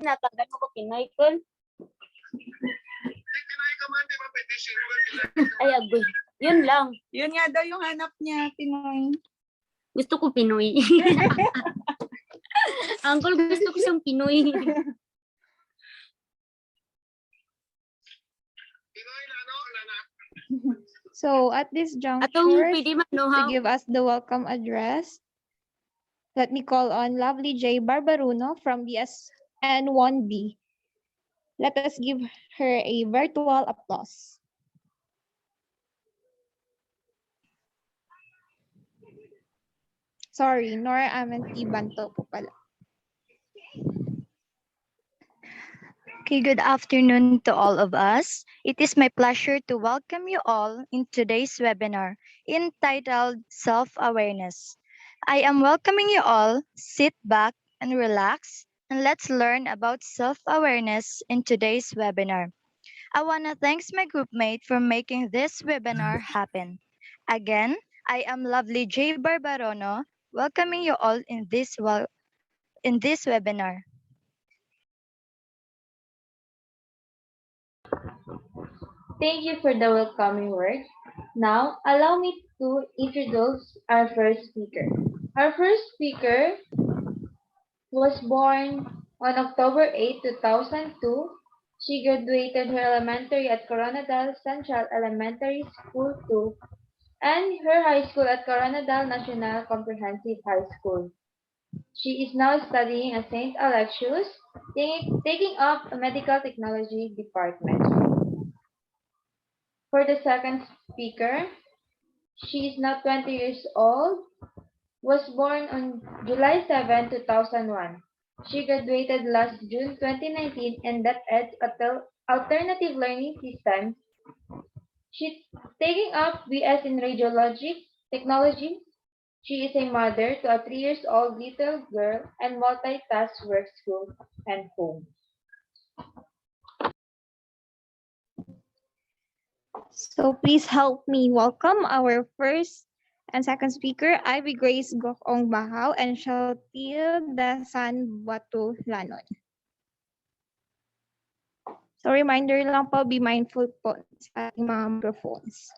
Natanggal mo ko Pinoy, Kol. Ay, agoy. Yun lang. Yun nga daw yung hanap niya, Pinoy. Gusto ko Pinoy. Uncle, gusto ko siyang Pinoy. So at this Atong juncture, pwede man, no, to give us the welcome address, let me call on Lovely J. Barbaruno from BSN1B. Let us give her a virtual applause. Sorry, Nora Amanti Banto po pala. Okay, good afternoon to all of us. It is my pleasure to welcome you all in today's webinar entitled Self-Awareness. I am welcoming you all. Sit back and relax, and let's learn about self-awareness in today's webinar. I want to thank my group mate for making this webinar happen. Again, I am Lovely J. Barbarono, welcoming you all in this webinar. Thank you for the welcoming words. Now, allow me to introduce our first speaker. Our first speaker was born on October 8, 2002. She graduated her elementary at Coronadal Central Elementary School 2 and her high school at Coronadal National Comprehensive High School. She is now studying at St. Alexius, taking up a medical technology department. For the second speaker, she is now 20 years old, was born on July 7, 2001. She graduated last June 2019 in that Edge Alternative Learning System. She's taking up BS in Radiology Technology. She is a mother to a 3-year-old little girl and multitask work, school, and home. So please help me welcome our first and second speaker, Ivy Grace Gokong Bahaw and Shaltil Dasan Batu Lanon. So reminder lang po, be mindful po sa ating mga microphones.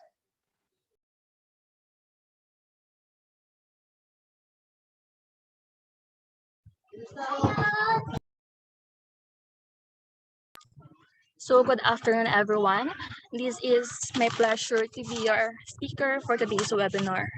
So good afternoon, everyone. This is my pleasure to be your speaker for today's webinar.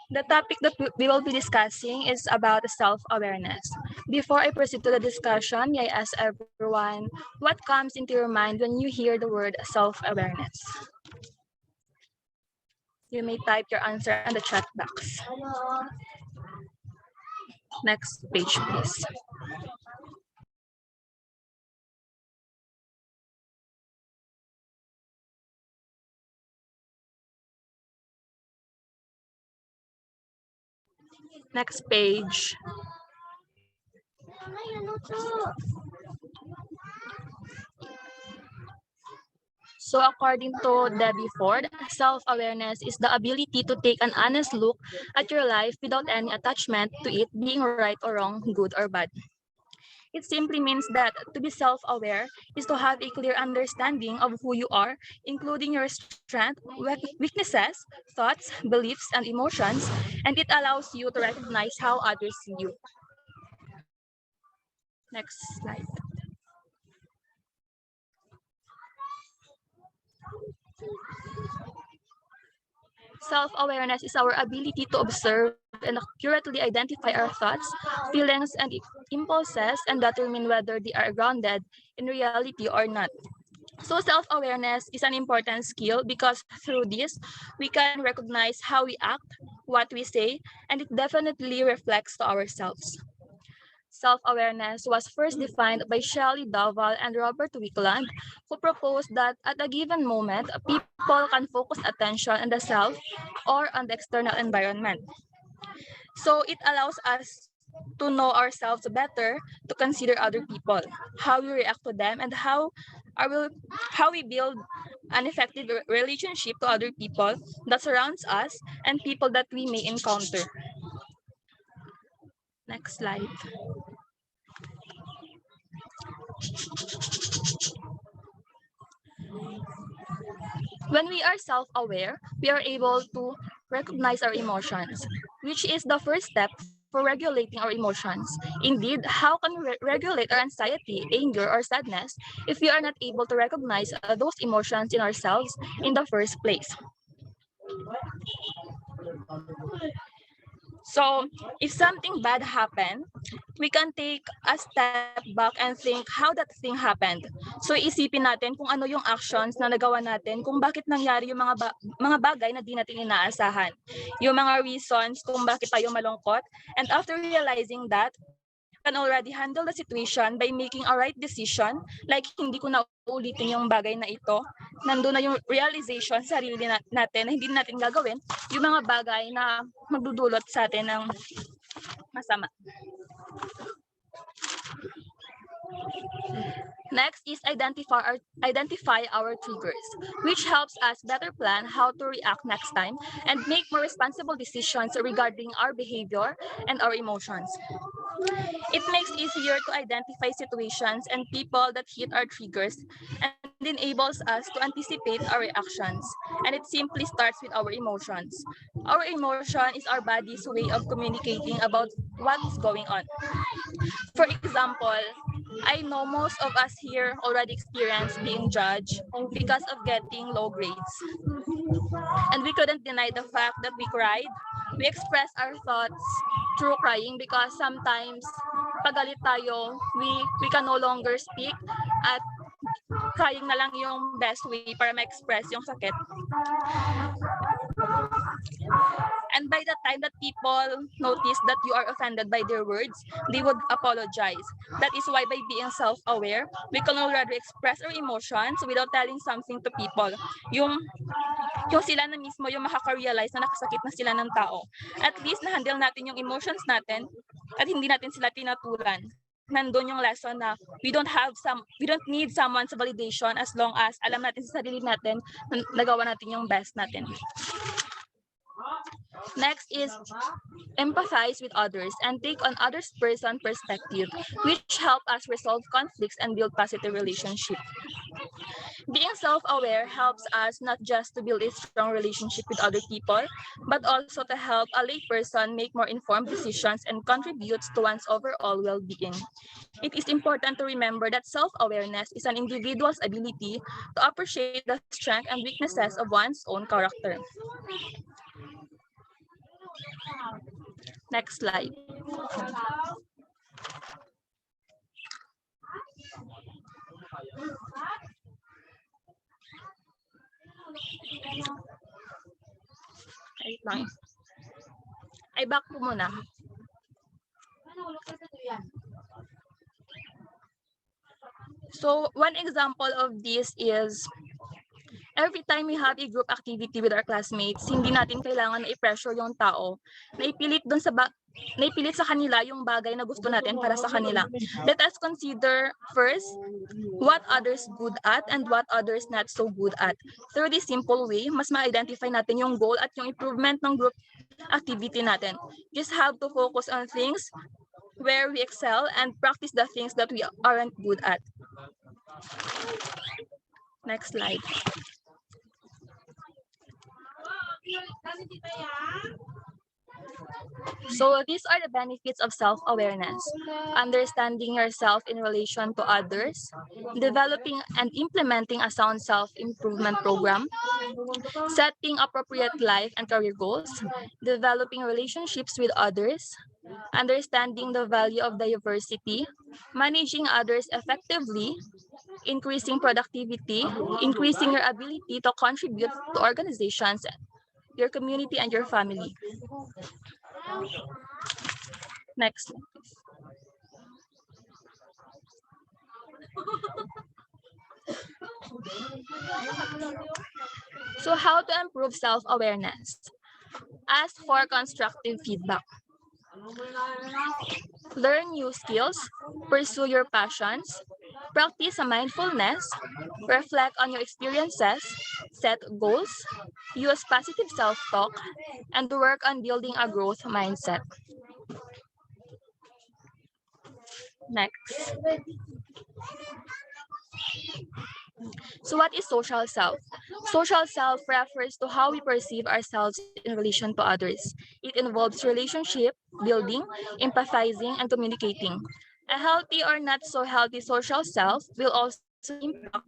The topic that we will be discussing is about self-awareness. Before I proceed to the discussion, may I ask everyone, what comes into your mind when you hear the word self-awareness? You may type your answer in the chat box. Next page, please. Next page. So according to Debbie Ford, self-awareness is the ability to take an honest look at your life without any attachment to it being right or wrong, good or bad. It simply means that to be self-aware is to have a clear understanding of who you are, including your strengths, weaknesses, thoughts, beliefs, and emotions, and it allows you to recognize how others see you. Next slide. Self-awareness is our ability to observe and accurately identify our thoughts, feelings, and impulses and determine whether they are grounded in reality or not. So self-awareness is an important skill because through this, we can recognize how we act, what we say, and it definitely reflects to ourselves. Self-awareness was first defined by Shelley Duvall and Robert Wickland, who proposed that at a given moment, people can focus attention on the self or on the external environment. So it allows us to know ourselves better, to consider other people, how we react to them, and how we build an effective relationship to other people that surrounds us and people that we may encounter. Next slide. When we are self-aware, we are able to recognize our emotions, which is the first step for regulating our emotions. Indeed, how can we regulate our anxiety, anger, or sadness if we are not able to recognize those emotions in ourselves in the first place? So, if something bad happened, we can take a step back and think how that thing happened. So, isipin natin kung ano yung actions na nagawa natin, kung bakit nangyari yung mga bagay na di natin inaasahan. Yung mga reasons kung bakit tayo malungkot. And after realizing that, we can already handle the situation by making a right decision, like hindi ko na uulitin yung bagay na ito. Nandun na yung realization sa sarili natin na hindi natin gagawin yung mga bagay na magdudulot sa atin ng masama. Next is identify our triggers, which helps us better plan how to react next time and make more responsible decisions regarding our behavior and our emotions. It makes it easier to identify situations and people that hit our triggers and enables us to anticipate our reactions. And it simply starts with our emotions. Our emotion is our body's way of communicating about what is going on. For example, I know most of us here already experienced being judged because of getting low grades. And we couldn't deny the fact that we cried. We expressed our thoughts through crying because sometimes pagalit tayo, we can no longer speak at crying na lang yung best way para ma-express yung sakit. And by the time that people notice that you are offended by their words, they would apologize. That is why by being self-aware, we can already express our emotions without telling something to people. Yung sila na mismo yung makaka-realize na nakasakit na sila ng tao. At least na-handle natin yung emotions natin at hindi natin sila tinatulan. Nandun yung lesson na we don't need someone's validation as long as alam natin sa sarili natin na nagawa natin yung best natin. Next is empathize with others and take on others' person perspective, which help us resolve conflicts and build positive relationships. Being self-aware helps us not just to build a strong relationship with other people, but also to help a layperson make more informed decisions and contributes to one's overall well-being. It is important to remember that self-awareness is an individual's ability to appreciate the strengths and weaknesses of one's own character. Next slide. Wait lang. Ay, back po muna. So, one example of this is every time we have a group activity with our classmates, hindi natin kailangan na i-pressure yung tao na ipilit sa kanila yung bagay na gusto natin para sa kanila. Let us consider first what others good at and what others not so good at. Through this simple way, mas ma-identify natin yung goal at yung improvement ng group activity natin. Just have to focus on things where we excel and practice the things that we aren't good at. Next slide. So these are the benefits of self-awareness. Understanding yourself in relation to others, developing and implementing a sound self-improvement program, setting appropriate life and career goals, developing relationships with others, understanding the value of diversity, managing others effectively, increasing productivity, increasing your ability to contribute to organizations, your community, and your family. Next. So how to improve self-awareness? Ask for constructive feedback. Learn new skills, pursue your passions, practice mindfulness, reflect on your experiences, set goals, use positive self-talk, and work on building a growth mindset. Next. So what is social self? Social self refers to how we perceive ourselves in relation to others. It involves relationship building, empathizing, and communicating. A healthy or not so healthy social self will also impact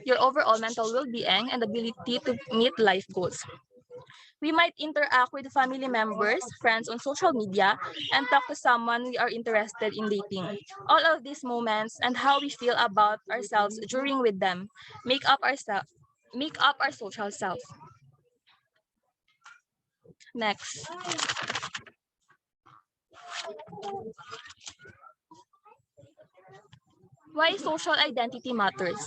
your overall mental well-being and ability to meet life goals. We might interact with family members, friends on social media, and talk to someone we are interested in dating. All of these moments and how we feel about ourselves during with them make up our social self. Next. Why social identity matters.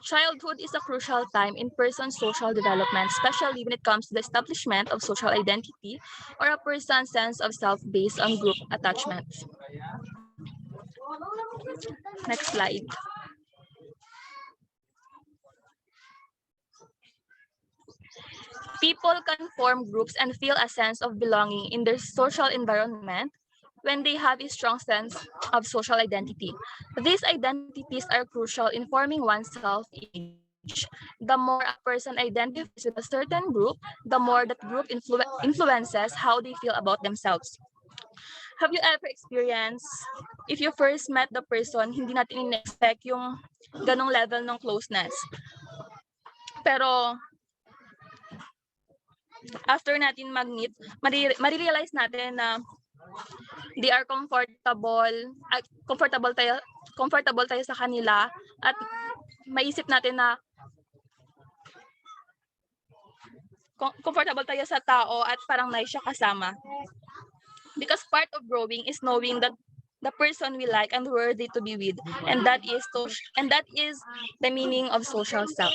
Childhood is a crucial time in person's social development, especially when it comes to the establishment of social identity or a person's sense of self based on group attachments. Next slide. People can form groups and feel a sense of belonging in their social environment when they have a strong sense of social identity. These identities are crucial in forming one's self-image. The more a person identifies with a certain group, the more that group influences how they feel about themselves. Have you ever experienced, if you first met the person, hindi natin in-expect yung ganong level ng closeness. Pero after natin mag-meet, marirealize natin na they are comfortable tayo sa kanila at maisip natin na comfortable tayo sa tao at parang nice siya kasama. Because part of growing is knowing that the person we like and worthy to be with, and that is the meaning of social self.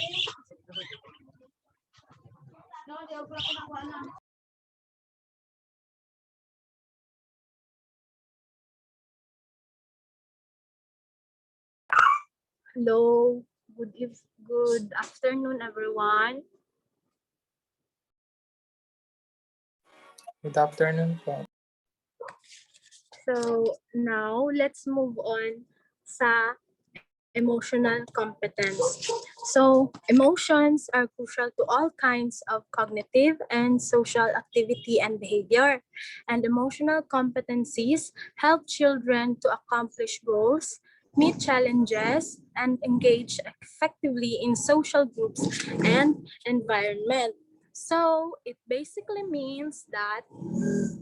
Hello, good afternoon, everyone. Good afternoon po. So now let's move on sa emotional competence. So emotions are crucial to all kinds of cognitive and social activity and behavior. And emotional competencies help children to accomplish goals, meet challenges, and engage effectively in social groups and environment. So it basically means that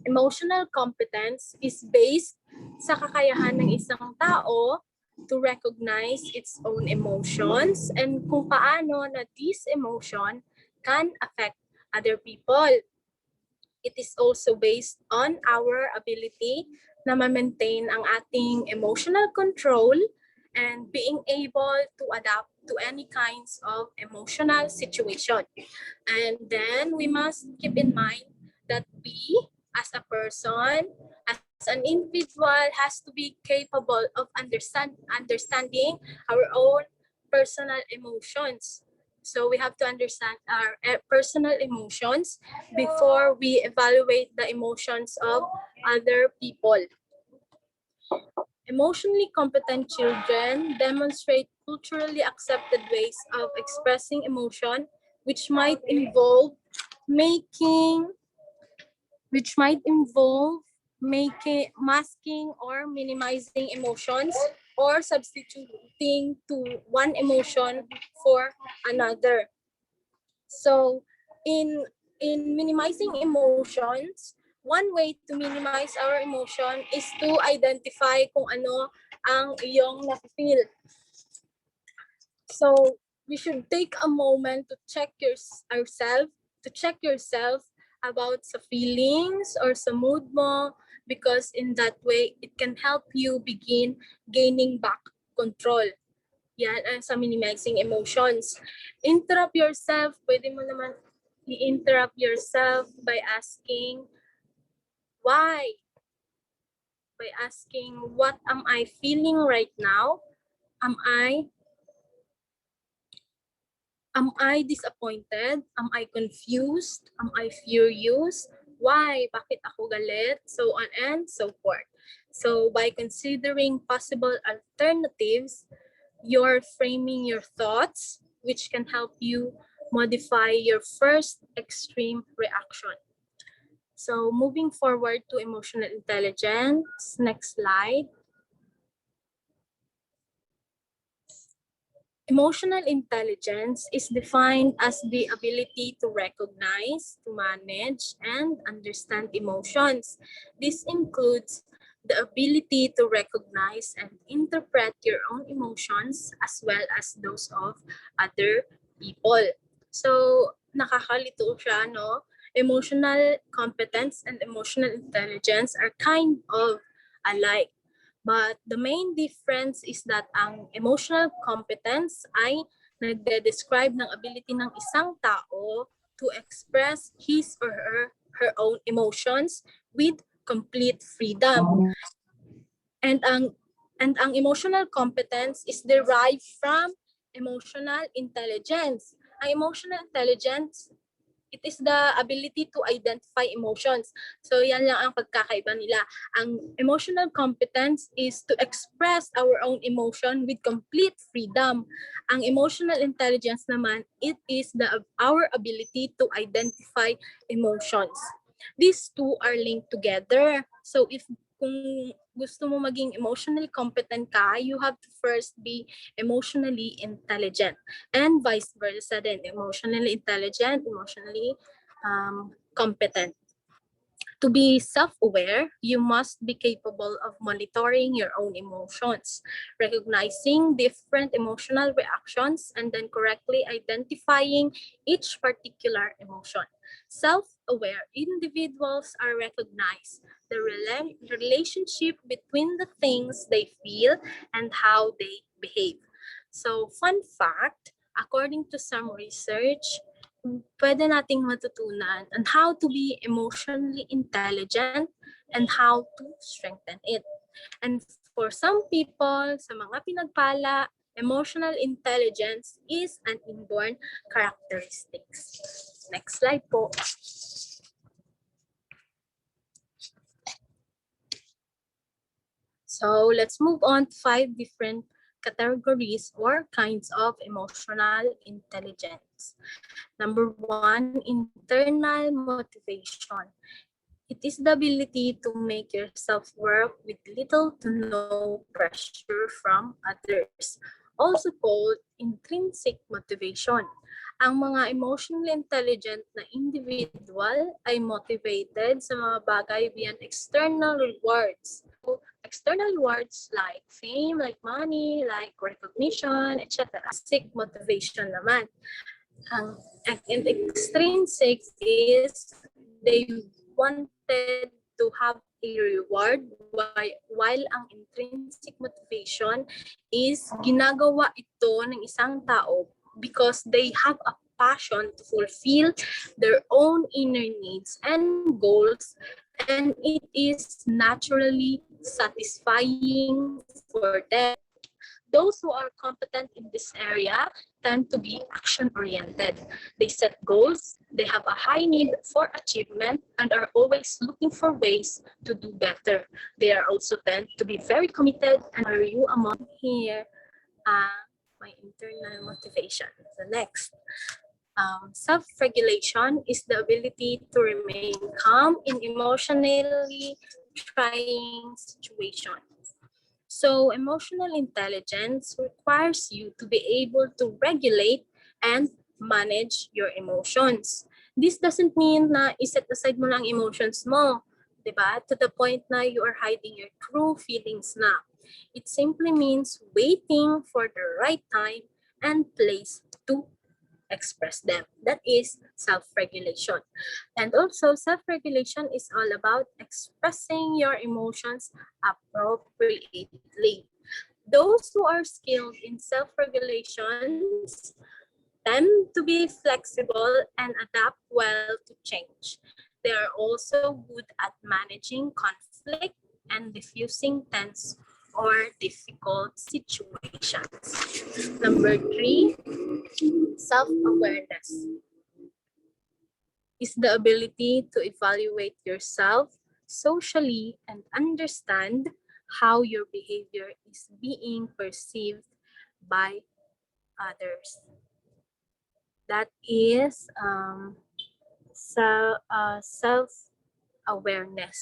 emotional competence is based sa kakayahan ng isang tao to recognize its own emotions and kung paano na this emotion can affect other people. It is also based on our ability na ma-maintain ang ating emotional control and being able to adapt to any kinds of emotional situation. And then we must keep in mind that we, as a person, as an individual, has to be capable of understanding our own personal emotions. So we have to understand our personal emotions before we evaluate the emotions of other people. Emotionally competent children demonstrate culturally accepted ways of expressing emotion, which might involve masking or minimizing emotions or substituting to one emotion for another. So in minimizing emotions, one way to minimize our emotion is to identify kung ano ang iyong na-feel. So we should take a moment to check yourself about sa feelings or sa mood mo, because in that way it can help you begin gaining back control. Yan ang sa minimizing emotions. Interrupt yourself. Pwede mo naman i-interrupt yourself by asking why? By asking, what am I feeling right now? Am I disappointed? Am I confused? Am I furious? Why? Bakit ako galit? So on and so forth. So by considering possible alternatives, you're framing your thoughts, which can help you modify your first extreme reaction. So moving forward to emotional intelligence, next slide. Emotional intelligence is defined as the ability to recognize, to manage, and understand emotions. This includes the ability to recognize and interpret your own emotions as well as those of other people. So, nakakalito siya, no? Emotional competence and emotional intelligence are kind of alike. But the main difference is that ang emotional competence ay nagde-describe ng ability ng isang tao to express his or her own emotions with complete freedom. And ang emotional competence is derived from emotional intelligence. Ang emotional intelligence, it is the ability to identify emotions. So yan lang ang pagkakaiba nila. Ang emotional competence is to express our own emotion with complete freedom. Ang emotional intelligence naman, it is our ability to identify emotions. These two are linked together. So kung gusto mo maging emotionally competent ka, you have to first be emotionally intelligent. And vice versa din, emotionally intelligent, emotionally competent. To be self-aware, you must be capable of monitoring your own emotions, recognizing different emotional reactions, and then correctly identifying each particular emotion. Self-aware individuals are recognized the relationship between the things they feel and how they behave. So, fun fact, according to some research, pwede nating matutunan on how to be emotionally intelligent and how to strengthen it. And for some people, sa mga pinagpala, emotional intelligence is an inborn characteristics. Next slide po. So let's move on to 5 different categories or kinds of emotional intelligence. Number 1, internal motivation. It is the ability to make yourself work with little to no pressure from others, also called intrinsic motivation. Ang mga emotionally intelligent na individual ay motivated sa mga bagay beyond external rewards. External rewards like fame, like money, like recognition, etc. Intrinsic motivation naman. Ang intrinsic is they wanted to have a reward while ang intrinsic motivation is ginagawa ito ng isang tao because they have a passion to fulfill their own inner needs and goals, and it is naturally satisfying for them. Those who are competent in this area tend to be action-oriented. They set goals, they have a high need for achievement, and are always looking for ways to do better. They are also tend to be very committed, and are you among here my internal motivation. So next. Self-regulation is the ability to remain calm in emotionally trying situations. So emotional intelligence requires you to be able to regulate and manage your emotions. This doesn't mean na iset aside mo lang emotions mo, di ba? To the point na you are hiding your true feelings na. It simply means waiting for the right time and place to express them. That is self-regulation. And also, self-regulation is all about expressing your emotions appropriately. Those who are skilled in self-regulations tend to be flexible and adapt well to change. They are also good at managing conflict and diffusing tense or difficult situations. Number 3, self-awareness is the ability to evaluate yourself socially and understand how your behavior is being perceived by others. That is self-awareness.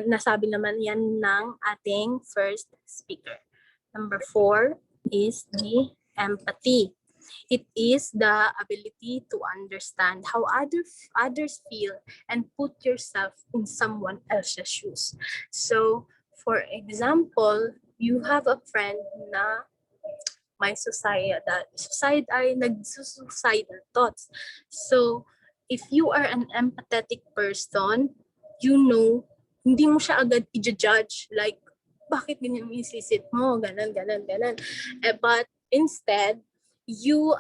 Nasabi naman yan ng ating first speaker. Number 4 is the empathy. It is the ability to understand how others feel and put yourself in someone else's shoes. So, for example, you have a friend na may nagsusuicidal thoughts. So, if you are an empathetic person, you know, hindi mo siya agad i-judge like, bakit ganyan yung isisit mo, ganan. But instead, you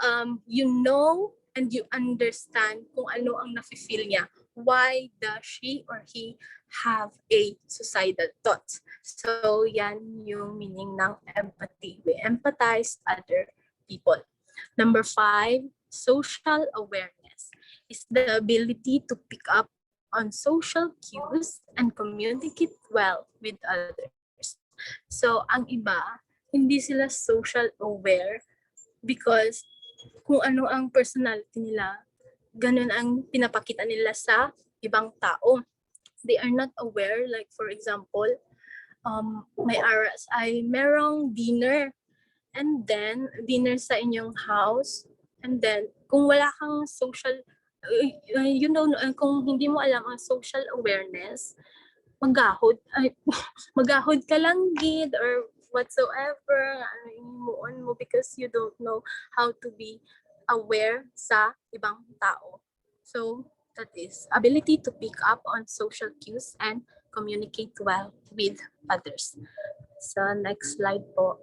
know and you understand kung ano ang nafe-feel niya. Why does she or he have a suicidal thoughts? So, yan yung meaning ng empathy. We empathize other people. Number 5, social awareness is the ability to pick up on social cues and communicate well with others. So, ang iba, hindi sila social aware because kung ano ang personality nila, ganun ang pinapakita nila sa ibang tao. They are not aware, like for example, may aras ay merong dinner and then dinner sa inyong house and then kung wala kang social kung hindi mo alam ang social awareness, magahod ka lang gid or whatsoever imuon mo because you don't know how to be aware sa ibang tao. So that is ability to pick up on social cues and communicate well with others. So next slide po.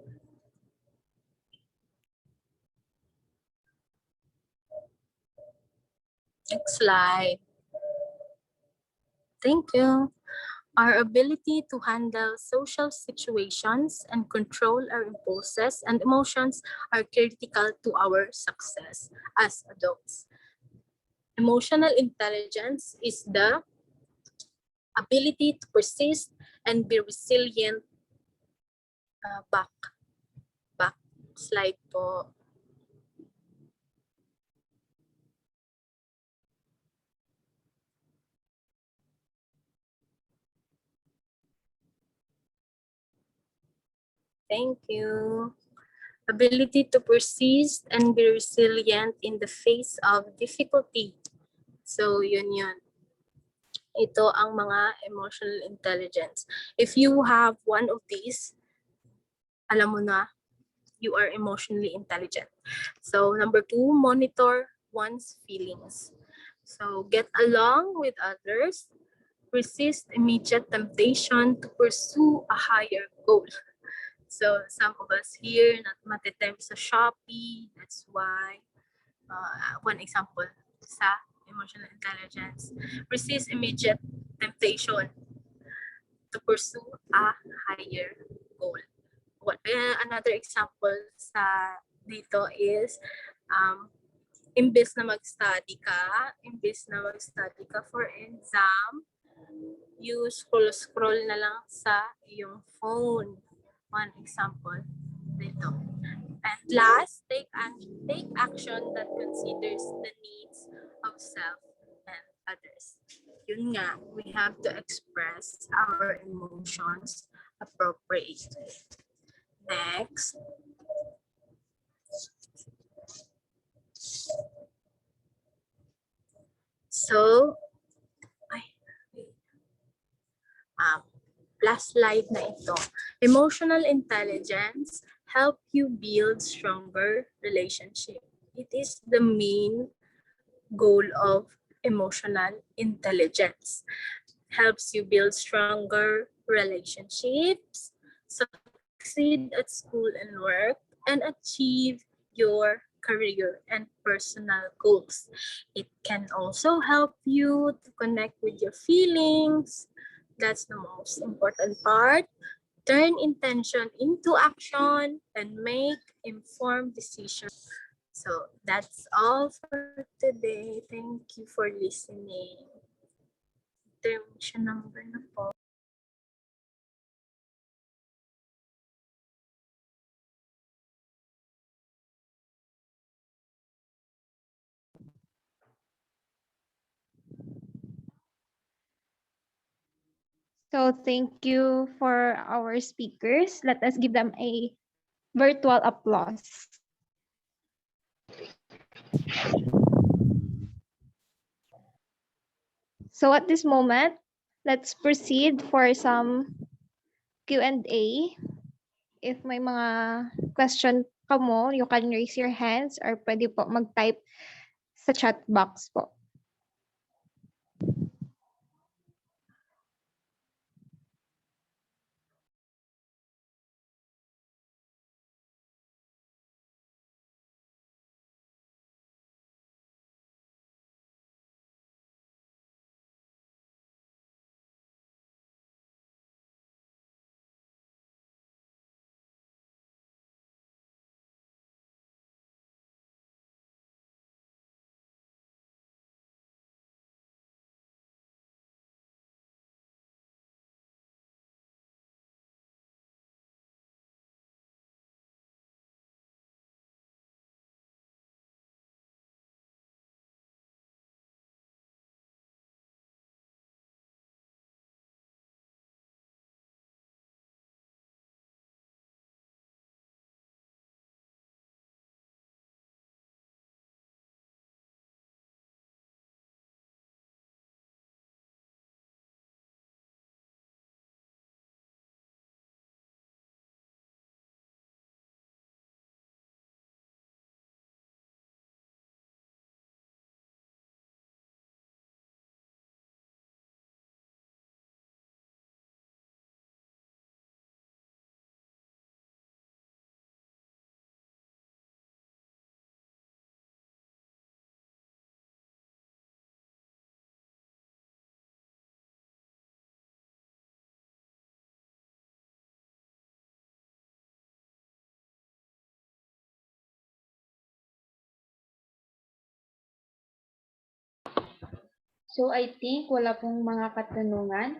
Next slide. Thank you. Our ability to handle social situations and control our impulses and emotions are critical to our success as adults. Emotional intelligence is the ability to persist and be resilient. Back slide po. Thank you. Ability to persist and be resilient in the face of difficulty. So, yun. Ito ang mga emotional intelligence. If you have one of these, alam mo na, you are emotionally intelligent. So, number 2, monitor one's feelings. So, get along with others, resist immediate temptation to pursue a higher goal. So, some of us here, not matitempt sa Shopee, that's why, one example sa emotional intelligence, resist immediate temptation to pursue a higher goal. Another example sa dito is, imbes na mag-study ka for exam, you scroll na lang sa iyong phone. One example dito. And last, take action that considers the needs of self and others. Yun nga, we have to express our emotions appropriately. Next. So, last slide na ito. Emotional intelligence help you build stronger relationship. It is the main goal of emotional intelligence. Helps you build stronger relationships, succeed at school and work, and achieve your career and personal goals. It can also help you to connect with your feelings. That's the most important part. Turn intention into action and make informed decisions. So that's all for today. Thank you for listening. Intermission number na po. So thank you for our speakers. Let us give them a virtual applause. So at this moment, let's proceed for some Q&A. If may mga question ka mo, you can raise your hands or pwede po mag-type sa chat box po. So I think wala pong mga katanungan.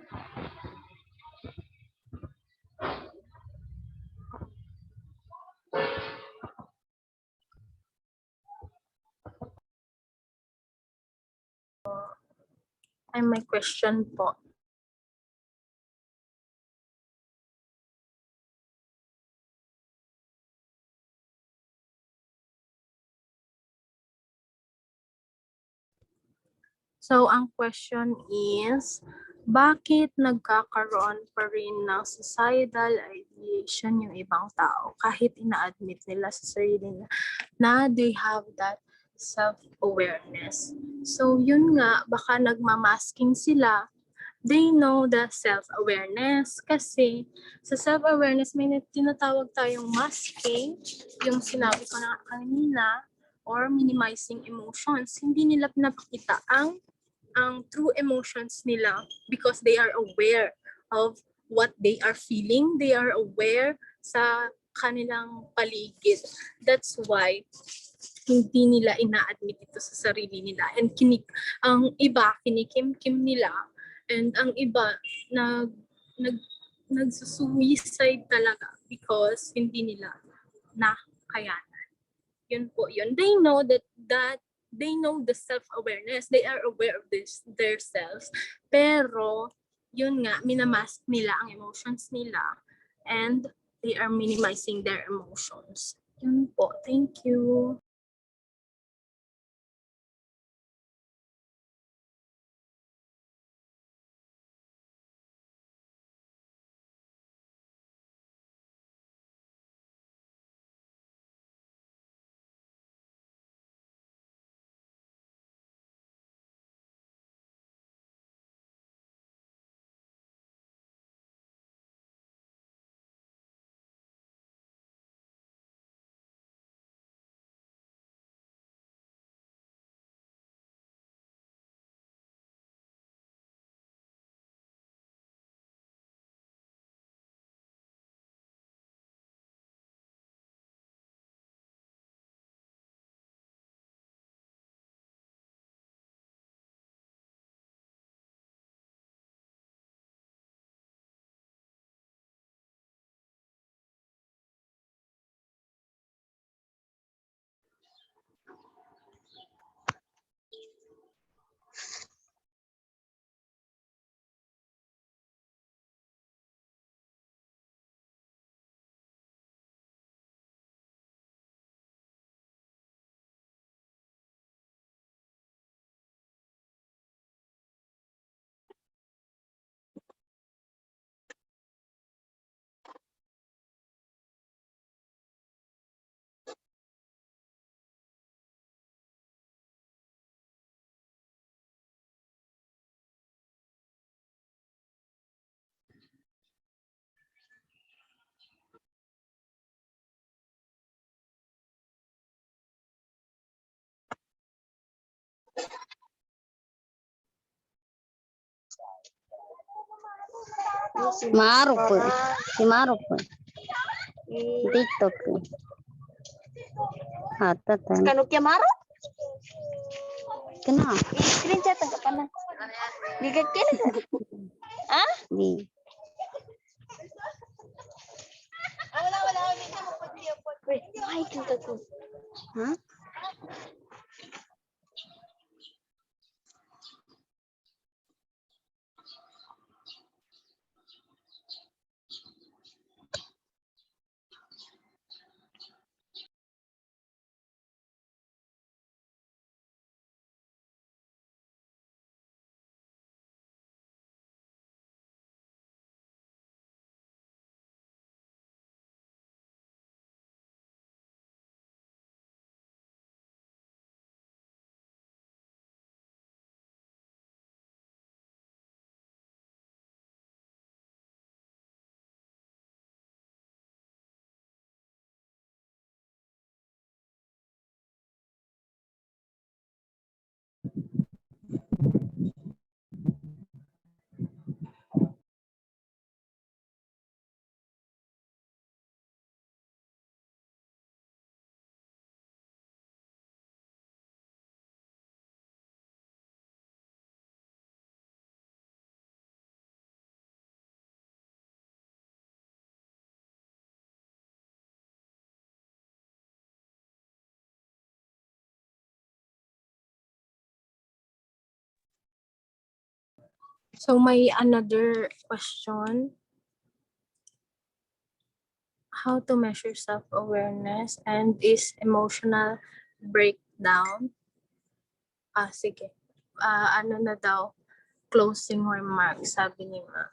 Ay, may question po. So, ang question is, bakit nagkakaroon pa rin ng societal ideation yung ibang tao kahit ina-admit nila sa sarili nila na they have that self-awareness? So, yun nga, baka nagmamasking sila. They know the self-awareness kasi sa self-awareness may tinatawag tayong masking, yung sinabi ko na kanina, or minimizing emotions. Hindi nila pinapakita ang true emotions nila because they are aware of what they are feeling. They are aware sa kanilang paligid. That's why hindi nila ina-admit ito sa sarili nila. And ang iba, kinikim-kim nila. And ang iba, nagsusuicide talaga because hindi nila nakayanan. Yun po yun. They know that they know the self-awareness. They are aware of their selves. Pero, yun nga, minamask nila ang emotions nila and they are minimizing their emotions. Yun po. Thank you. Maruk po. Si Maruk po. TikTok po. Hatatan. Kanukya maro? Kena. Screenshot ang kapana. Di ka kina. Ah? Di. Wait, ay kita ko. Ha? So may another question. How to measure self-awareness and is emotional breakdown? Sige. Ano na daw? Closing remarks, sabi ni Ma.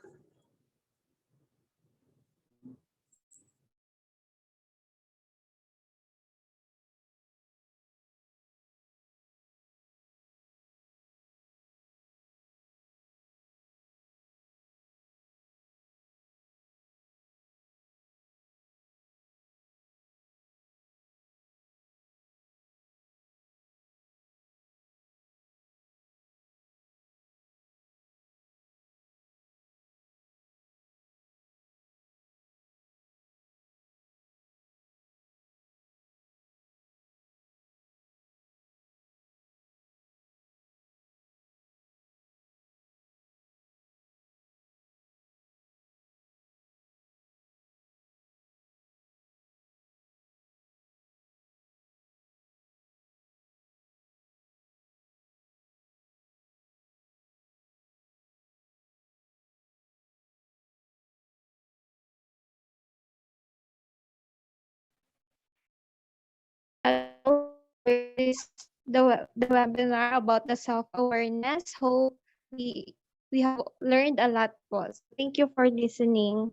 Is the webinar about the self-awareness. Hope we have learned a lot po. Thank you for listening.